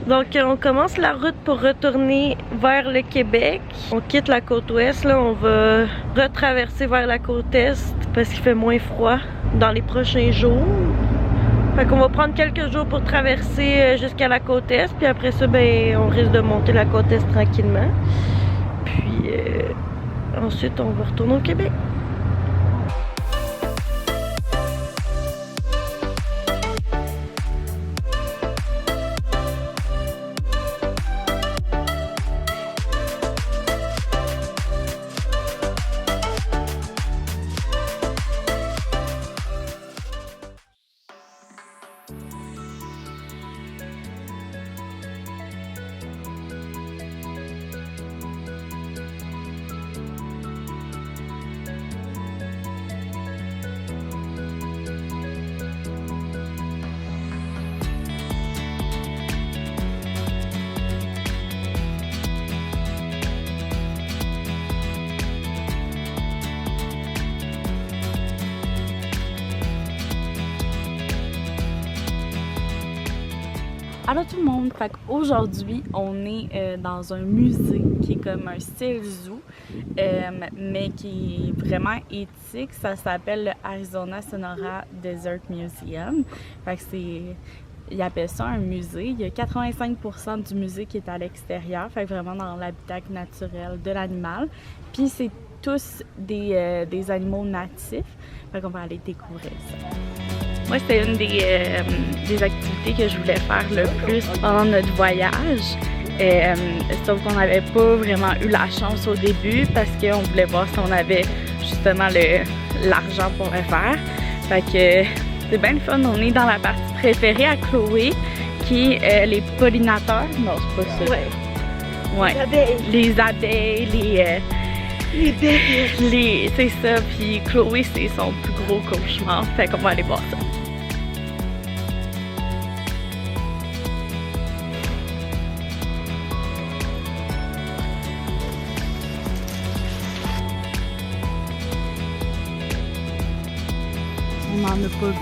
Donc on commence la route pour retourner vers le Québec. On quitte la côte ouest, là, on va retraverser vers la côte est parce qu'il fait moins froid dans les prochains jours. Fait qu'on va prendre quelques jours pour traverser jusqu'à la côte est, puis après ça, ben, on risque de monter la côte est tranquillement. Puis ensuite, on va retourner au Québec. Allô tout le monde, aujourd'hui on est dans un musée qui est comme un style zoo, mais qui est vraiment éthique. Ça s'appelle le Arizona Sonora Desert Museum. Fait que ils appellent ça un musée. Il y a 85% du musée qui est à l'extérieur, fait que vraiment dans l'habitat naturel de l'animal. Puis c'est tous des animaux natifs, fait qu'on va aller découvrir ça. Moi, c'était une des activités que je voulais faire le plus pendant notre voyage. Sauf qu'on n'avait pas vraiment eu la chance au début parce qu'on voulait voir si on avait justement l'argent pour le faire. Fait que c'est bien le fun. On est dans la partie préférée à Chloé, qui est les pollinateurs. Non, c'est pas ça. Ouais. Les abeilles. Les abeilles, les bébés. C'est ça. Puis Chloé, c'est son plus gros cauchemar. Fait qu'on va aller voir ça. On n'en a pas vu.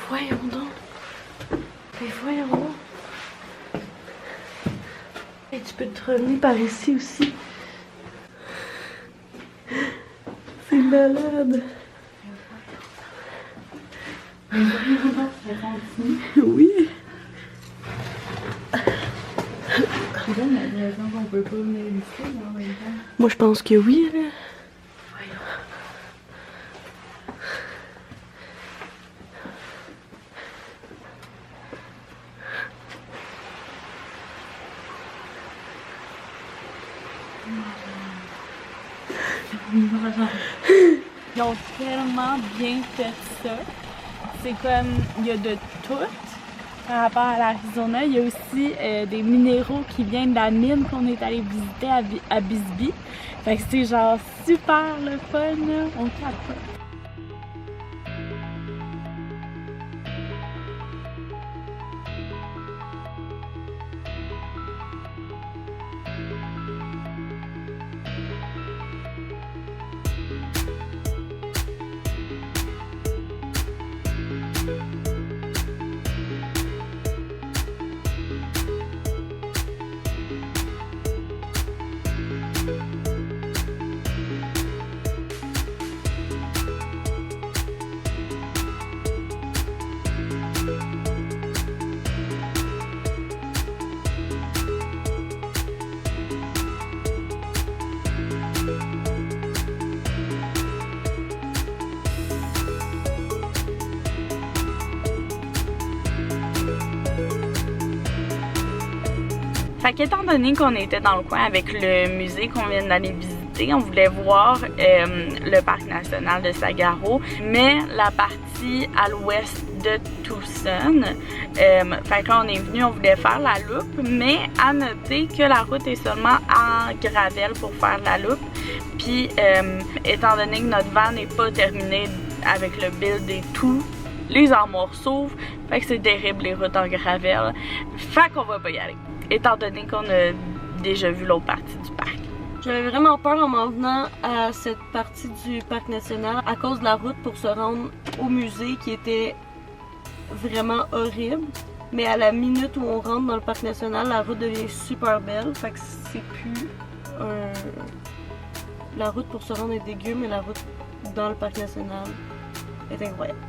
voyons donc. Mais voyons donc. Et tu peux te revenir par ici aussi. C'est malade. Oui. Moi je pense que oui là. Voyons. Ils ont tellement bien fait ça. C'est comme, il y a de tout par rapport à l'Arizona. Il y a aussi des minéraux qui viennent de la mine qu'on est allé visiter à Bisbee. Fait que c'est genre super le fun, là. On capote. Fait qu'étant donné qu'on était dans le coin avec le musée qu'on vient d'aller visiter, on voulait voir le parc national de Saguaro, mais la partie à l'ouest de Tucson. Fait que là on est venu, on voulait faire la loupe, mais à noter que la route est seulement en gravel pour faire la loupe. Puis étant donné que notre van n'est pas terminée avec le build et tout, les armoires s'ouvrent, fait que c'est terrible les routes en gravel. Fait qu'on va pas y aller, étant donné qu'on a déjà vu l'autre partie du parc. J'avais vraiment peur en m'en venant à cette partie du parc national à cause de la route pour se rendre au musée qui était vraiment horrible. Mais à la minute où on rentre dans le parc national, la route devient super belle. Fait que c'est plus un... La route pour se rendre est dégueu, mais la route dans le parc national est incroyable.